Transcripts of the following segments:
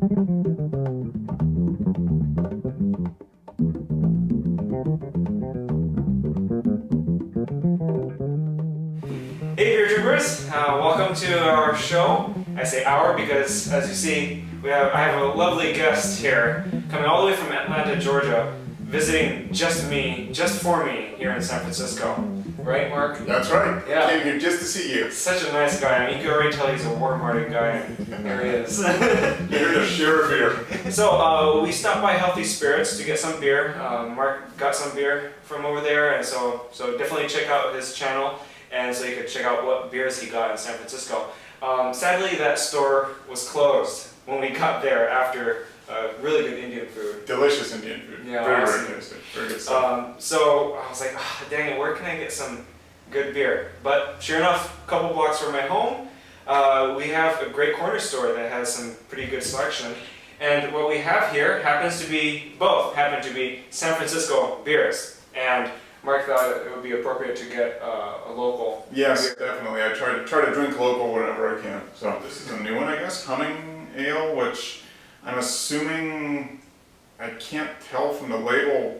Hey beer drinkers, welcome to our show. I say our because, as you see, I have a lovely guest here coming all the way from Atlanta, Georgia, visiting just for me here in San Francisco. Right, Mark? That's right. Yeah. Came here just to see you. Such a nice guy. I mean, you can already tell he's a warm-hearted guy. There he is. Here to share a beer. So we stopped by Healthy Spirits to get some beer. Mark got some beer from over there, and so definitely check out his channel, and so you could check out what beers he got in San Francisco. Sadly, that store was closed when we got there after really good Indian food. Delicious Indian food. Yeah, very awesome. tasty. Very good stuff. So I was like, dang it, where can I get some good beer? But sure enough, a couple blocks from my home, we have a great corner store that has some pretty good selection. And what we have here happens to be San Francisco beers. And Mark thought it would be appropriate to get a local Yes, beer. definitely. I try to drink local whenever I can. So this is a new one, I guess. Humming Ale, which I'm assuming, I can't tell from the label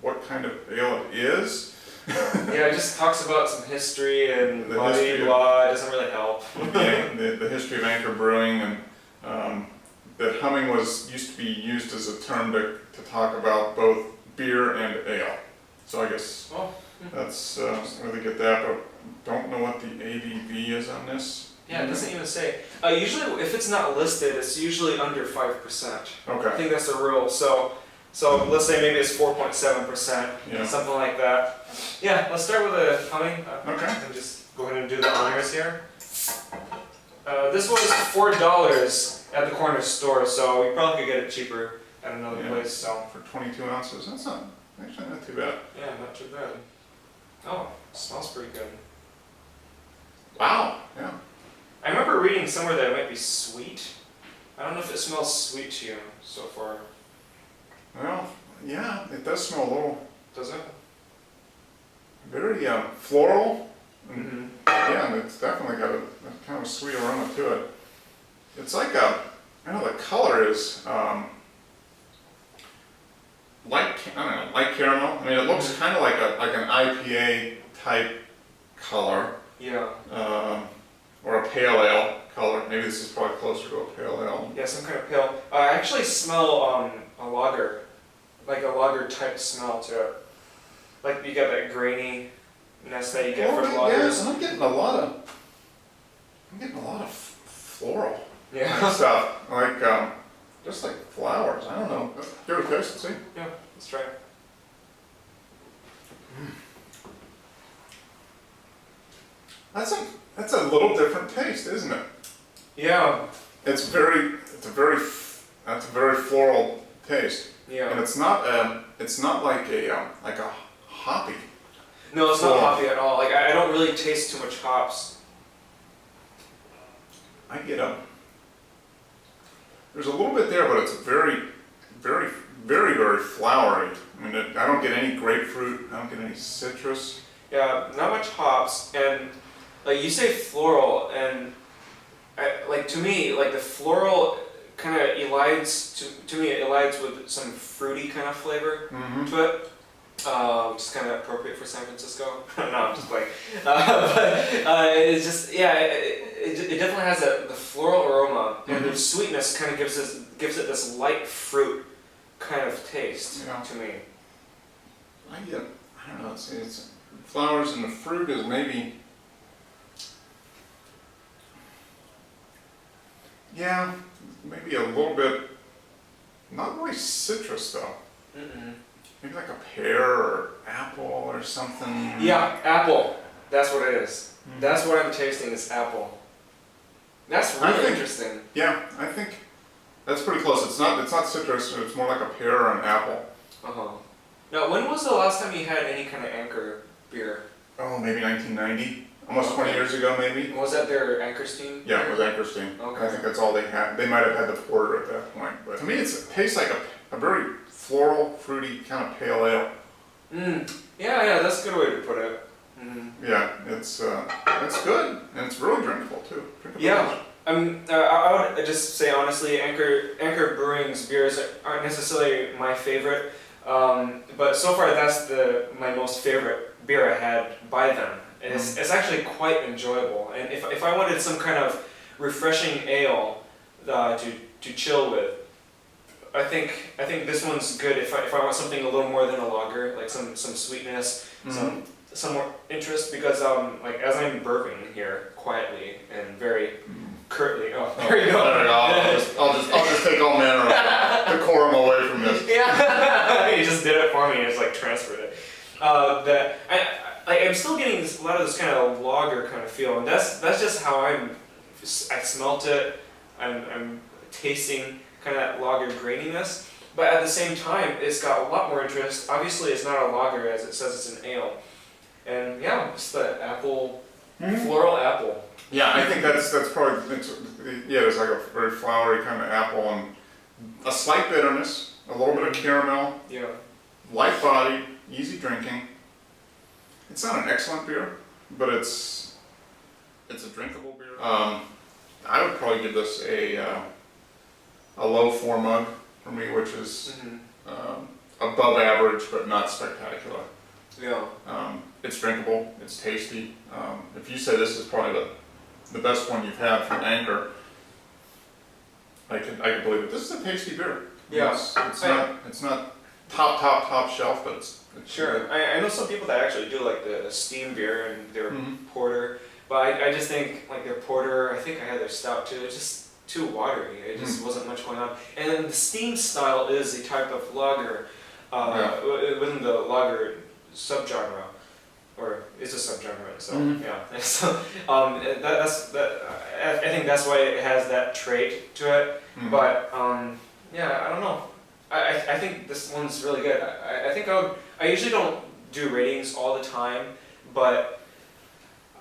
what kind of ale it is. Yeah, it just talks about some history and The blah, history blah, it doesn't really help. the history of Anchor Brewing, and that humming used to be used as a term to talk about both beer and ale. So I guess that's where they get that, but don't know what the ABV is on this. Yeah, it doesn't even say. Usually, if it's not listed, it's usually under 5%. I Okay. think that's the rule. So let's say maybe it's 4.7%, Yeah. something like that. Yeah, let's start with a humming. Okay. And just go ahead and do the honors here. This was $4 at the corner store, so you probably could get it cheaper at another place. So For 22 ounces, that's actually not too bad. yeah, not too bad. Oh, smells pretty good. Wow. Yeah. I remember reading somewhere that it might be sweet. I don't know if it smells sweet to you so far. Well, yeah, it does smell a little Does it? very floral. Mm-hmm. Yeah, and it's definitely got a kind of a sweet aroma to it. It's like I know the color is light caramel. I mean, it looks kind of like an IPA type color. Yeah. Or a pale ale color. Maybe this is probably closer to a pale ale. Yeah, some kind of pale. I actually smell a lager, like a lager type smell to it. Like you get that graininess that you get from lagers. Yes, I'm getting a lot of floral Yeah. stuff, like just like flowers. I don't know. Give it a taste and see. Yeah, let's try it. That's a little different taste, isn't it? Yeah. That's a very floral taste, Yeah. and it's not like a hoppy. No, it's not floral. hoppy at all. Like I don't really taste too much hops. I get there's a little bit there, but it's very flowery. I mean, I don't get any grapefruit. I don't get any citrus. Yeah, not much hops, and like you say floral, and to me, like the floral kind of elides to me. It elides with some fruity kind of flavor to it, which is kind of appropriate for San Francisco. No, I'm just playing. But it's just it definitely has the floral aroma, and the sweetness kind of gives it this light fruit kind of taste to me. I don't know. It's flowers, and the fruit is maybe. Yeah, maybe a little bit, not really citrus though. Maybe like a pear or apple or something. Yeah, apple. That's what it is. That's what I'm tasting is apple. That's really interesting. Yeah, I think that's pretty close. It's not citrus. It's more like a pear or an apple. Now, when was the last time you had any kind of Anchor beer? Oh, maybe 1990. Almost 20 years ago, maybe. Was that their Anchorstein? Yeah, it was Anchorstein. Okay. I think that's all they had. They might have had the porter at that point, but to me, it tastes like a very floral, fruity kind of pale ale. Yeah, that's a good way to put it. Yeah, it's good, and it's really drinkable too. Drinkable. Yeah, I would just say honestly, Anchor Brewing's beers aren't necessarily my favorite, but so far that's my most favorite beer I had by them. And it's actually quite enjoyable. And if I wanted some kind of refreshing ale to chill with, I think this one's good. If I want something a little more than a lager, like some sweetness, some more interest, because like as I'm burping here quietly and very curtly. Oh, there you go. There you go. I'll just take all manner of decorum away from this. Yeah, you just did it for me and just like transferred it. I'm still getting a lot of this kind of lager kind of feel, and that's just how I smelt it. I'm tasting kind of that lager graininess, but at the same time, it's got a lot more interest. Obviously, it's not a lager as it says it's an ale, and yeah, it's the apple, floral apple. Yeah, I think that's probably there's like a very flowery kind of apple and a slight bitterness, a little bit of caramel. Yeah. Light body, easy drinking. It's not an excellent beer, but it's a drinkable beer. I would probably give this a low 4 mug for me, which is above average but not spectacular. Yeah. It's drinkable. It's tasty. If you say this is probably the best one you've had from Anchor, I could believe it. This is a tasty beer. Yeah. It's not top shelf, but it's sure. I know some people that actually do like the steam beer and their porter, but I just think like their porter, I think I had their stout too, it's just too watery. It just wasn't much going on. And then the steam style is a type of lager within the lager subgenre, or is a subgenre. So yeah. So I think that's why it has that trait to it. But yeah, I don't know. I think this one's really good. I think I usually don't do ratings all the time, but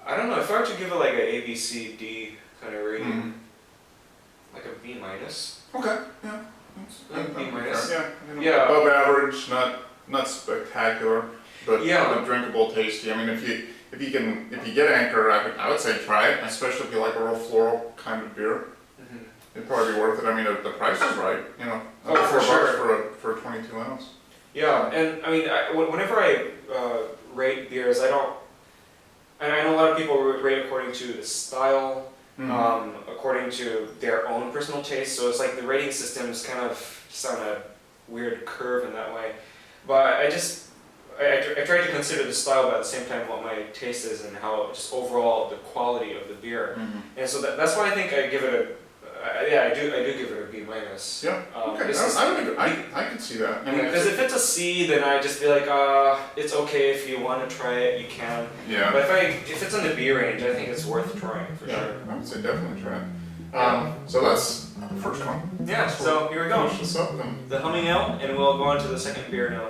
I don't know, if I were to give it like a A, B, C, D kind of rating, like a B minus. Okay, yeah. B minus. Yeah, above average, not spectacular, but drinkable, tasty. I mean, if you get Anchor, I would say try it, especially if you like a real floral kind of beer. It'd probably be worth it. I mean, the price is right, you know. Oh, for sure. For a 22 ounce. Yeah, and I mean, whenever I rate beers, I don't. And I know a lot of people rate according to the style, according to their own personal taste. So it's like the rating systems kind of just on a weird curve in that way. But I try to consider the style, but at the same time what my taste is and how just overall the quality of the beer. And so that's why I think I give it a. I do give it a B minus. Yeah. Okay. I can see that. Because if it's a C, then I just be like, it's okay if you want to try it, you can. Yeah. But if it's in the B range, I think it's worth trying for sure. I would say definitely try it. So that's the first one. Yeah. So here we go. Finish this up then. The humming ale, and we'll go on to the second beer now.